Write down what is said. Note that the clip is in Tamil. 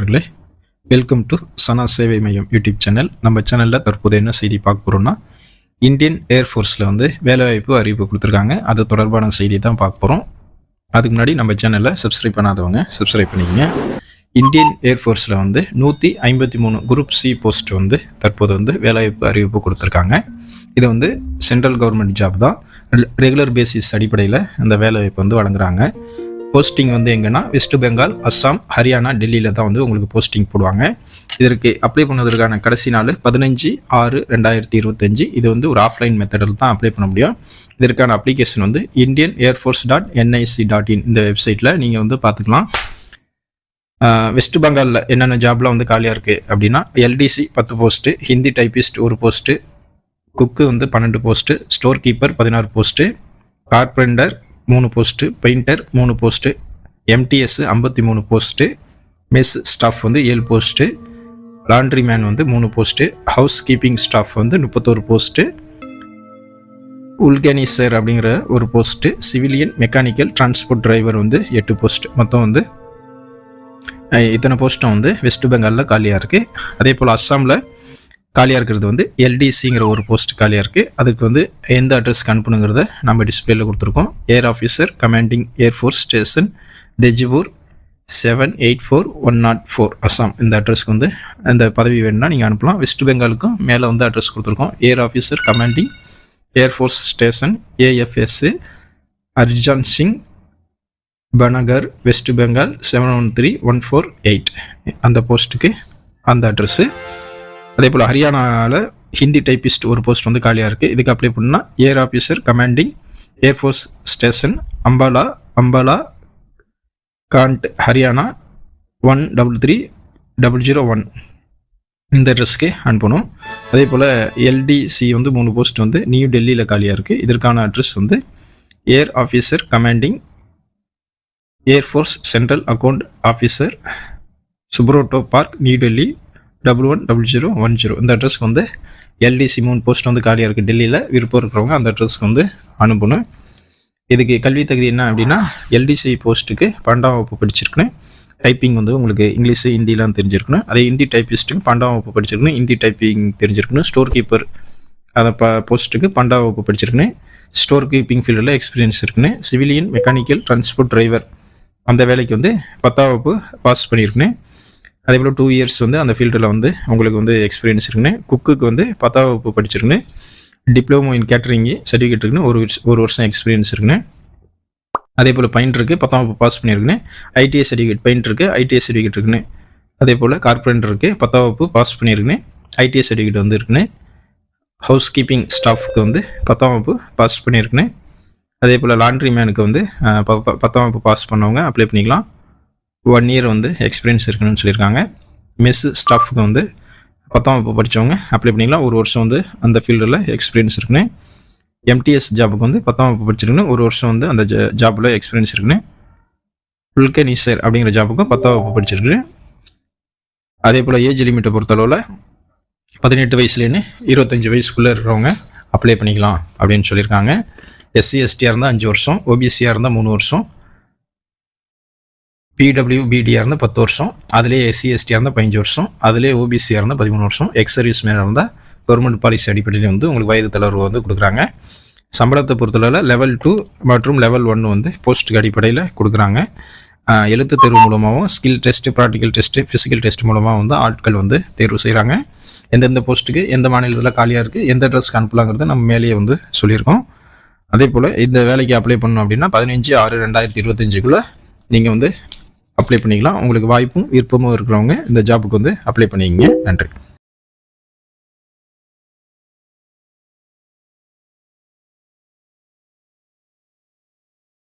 நண்பர்களே, வெல்கம் டு சனா சேவை மையம் யூடியூப் சேனல். நம்ம சேனலில் தற்போது என்ன செய்தி பார்க்க போகிறோம்னா, இந்தியன் ஏர்ஃபோர்ஸில் வேலைவாய்ப்பு அறிவிப்பு கொடுத்துருக்காங்க. அது தொடர்பான செய்தி தான் பார்க்க போகிறோம். அதுக்கு முன்னாடி நம்ம சேனலில் சப்ஸ்கிரைப் பண்ணாதவங்க சப்ஸ்கிரைப் பண்ணிக்கங்க. இந்தியன் ஏர்ஃபோர்ஸில் 153 குரூப் சி போஸ்ட் தற்போது வேலைவாய்ப்பு அறிவிப்பு கொடுத்துருக்காங்க. இது சென்ட்ரல் கவர்மெண்ட் ஜாப் தான். ரெகுலர் பேசிஸ் அடிப்படையில் அந்த வேலைவாய்ப்பு வழங்குறாங்க. போஸ்டிங் எங்கன்னா வெஸ்ட் பெங்கால், அஸ்ஸாம், ஹரியானா, டெல்லியில் தான் உங்களுக்கு போஸ்டிங் போடுவாங்க. இதற்கு அப்ளை பண்ணுவதற்கான கடைசி நாள் 15/6/2025. இது ஒரு ஆஃப்லைன் மெத்தடில் தான் அப்ளை பண்ண முடியும். இதற்கான அப்ளிகேஷன் indianAirForce.nic.in இந்த வெப்சைட்டில் நீங்கள் பார்த்துக்கலாம். வெஸ்ட் பெங்காலில் என்னென்ன ஜாப்லாம் காலியாக இருக்குது அப்படின்னா, LDC 10 post, Hindi typist 1 post, cook 12 post, store keeper 16 post, carpenter 3 post, painter 3 post, MTS 53 post, mess staff 7 post, laundry man 3 post, house keeping staff 31 post, vulcaniser அப்படிங்கிற 1 post, civilian mechanical transport driver 8 post. மொத்தம் இத்தனை போஸ்ட்டும் வெஸ்ட் பெங்காலில் காலியாக இருக்குது. அதே போல் அஸ்ஸாமில் காலியாக இருக்கிறது எல்டிசிங்கிற 1 போஸ்ட் காலியாக இருக்குது. அதுக்கு எந்த அட்ரஸ்க்கு அனுப்பணுங்கிறத நம்ம டிஸ்பிளேல கொடுத்துருக்கோம். Air officer commanding air force station, Tezpur 784104 Assam. இந்த அட்ரஸ்க்கு அந்த பதவி வேணும்னா நீங்கள் அனுப்பலாம். வெஸ்ட் பெங்காலுக்கும் மேலே அட்ரஸ் கொடுத்துருக்கோம். Air officer commanding air force station, AFS, Arjan Singh, Panagarh, West Bengal 713148. அந்த போஸ்ட்டுக்கு அந்த அட்ரஸ்ஸு. அதே போல் ஹரியானாவில் ஹிந்தி டைப்பிஸ்ட் 1 போஸ்ட் காலியாக இருக்குது. இதுக்கு அப்ளை பண்ணால் air officer commanding air force station, Ambala cantt, Haryana 133001 இந்த அட்ரஸ்க்கு அனுப்பணும். அதே போல் எல்டிசி 3 போஸ்ட் நியூ டெல்லியில் காலியாக இருக்குது. இதற்கான address air officer commanding air force central account officer, Subroto Park, New Delhi 110010. இந்த அட்ரஸ்க்கு எல்டிசி 3 போஸ்ட் காலியாக இருக்குது டெல்லியில். விருப்பம் இருக்கிறவங்க அந்த அட்ரஸ்க்கு அனுப்பணும். இதுக்கு கல்வி தகுதி என்ன அப்படின்னா, எல்டிசி போஸ்ட்டுக்கு 12ஆம் வகுப்பு படிச்சிருக்கணும். டைப்பிங் உங்களுக்கு இங்கிலீஷு, ஹிந்திலாம் தெரிஞ்சிருக்கணும். அதே ஹிந்தி டைப்பிஸ்ட்டுக்கு 12ஆம் வகுப்பு படிச்சிருக்கணும். ஹிந்தி டைப்பிங் தெரிஞ்சிருக்கணும். ஸ்டோர் கீப்பர் அந்த போஸ்ட்டுக்கு 12ஆம் வகுப்பு படிச்சிருக்கணும். ஸ்டோர் கீப்பிங் ஃபீல்டில் எக்ஸ்பீரியன்ஸ் இருக்குன்னு. சிவிலியன் மெக்கானிக்கல் டிரான்ஸ்போர்ட் டிரைவர் அந்த வேலைக்கு 10ஆம் வகுப்பு பாஸ் பண்ணியிருக்கணும். அதே போல் 2 இயர்ஸ் அந்த ஃபீல்டில் உங்களுக்கு எக்ஸ்பீரியன்ஸ் இருக்குன்னு. குக்குக்கு 10ஆம் வகுப்பு படிச்சிருக்குன்னு. டிப்ளமோ இன் கேட்டரிங் சர்டிஃபிகேட் இருக்குன்னு. ஒரு வருஷம் எக்ஸ்பீரியன்ஸ் இருக்குன்னு. அதே போல் பெயிண்டருக்கு 10ஆம் வகுப்பு பாஸ் பண்ணியிருக்குன்னு. ஐடிஐ சர்டிஃபிகேட் பெயிண்டருக்கு ஐடிஐ சர்டிஃபிகேட் இருக்குன்னு. அதே போல் கார்பெண்டருக்கு 10ஆம் வகுப்பு பாஸ் பண்ணியிருக்குன்னு. ஐடிஐ சர்டிஃபிகேட் இருக்குன்னு. ஹவுஸ் கீப்பிங் ஸ்டாஃப்க்கு 10ஆம் வகுப்பு பாஸ் பண்ணியிருக்குன்னு. அதே போல் லாண்ட்ரி மேனுக்கு 10ஆம் வகுப்பு பாஸ் பண்ணவங்க அப்ளை பண்ணிக்கலாம். 1 இயர் எக்ஸ்பீரியன்ஸ் இருக்குன்னு சொல்லியிருக்காங்க. மெஸ் ஸ்டாஃப்க்கு 10ஆம் வகுப்பு படித்தவங்க அப்ளை பண்ணிக்கலாம். ஒரு வருஷம் அந்த ஃபீல்டில் எக்ஸ்பீரியன்ஸ் இருக்குன்னு. எம்டிஎஸ் ஜாபுக்கு 10ஆம் வகுப்பு படிச்சிருக்குன்னு. ஒரு வருஷம் அந்த ஜாபில் எக்ஸ்பீரியன்ஸ் இருக்குன்னு. உல்கனிசர் அப்படிங்கிற ஜாபுக்கு 10ஆம் வகுப்பு படிச்சிருக்கு. அதே போல் ஏஜ் லிமிட்டை பொறுத்தளவில் 18 வயசுலேன்னு 25 வயசுக்குள்ளே இருக்கிறவங்க அப்ளை பண்ணிக்கலாம் அப்படின்னு சொல்லியிருக்காங்க. எஸ்சி எஸ்டியாக இருந்தால் 5 வருஷம், ஓபிசியாக இருந்தால் 3 வருஷம், பிடபிள்யூபிடியாக இருந்தால் 10 வருஷம், அதிலே எஸ்சி எஸ்டியாக இருந்தால் 15 வருஷம், அதிலே ஓபிசியாக இருந்தால் 13 வருஷம், எக்ஸ் சர்வீஸ் மேனாக இருந்தால் கவர்மெண்ட் பாலிசி அடிப்படையில் உங்களுக்கு வயது தளர்வு கொடுக்குறாங்க. சம்பளத்தை பொறுத்தளவில் லெவல் 2 மற்றும் லெவல் 1 போஸ்ட்டுக்கு அடிப்படையில் கொடுக்குறாங்க. எழுத்து தேர்வு மூலமாகவும் skill test, practical test, physical test மூலமாக ஆட்கள் தேர்வு செய்கிறாங்க. எந்தெந்த போஸ்ட்டுக்கு எந்த மாநிலத்தில் காலியாக இருக்குது, எந்த அட்ரஸ்க்கு அனுப்பலாங்கிறத நம்ம மேலேயே சொல்லியிருக்கோம். அதே போல் இந்த வேலைக்கு அப்ளை பண்ணணும் அப்படின்னா 15/6/2025 நீங்கள் அப்ளை பண்ணிக்கலாம். உங்களுக்கு வாய்ப்பும் விருப்பமும் இருக்கிறவங்க இந்த ஜாபுக்கு அப்ளை பண்ணிக்கங்க. நன்றி.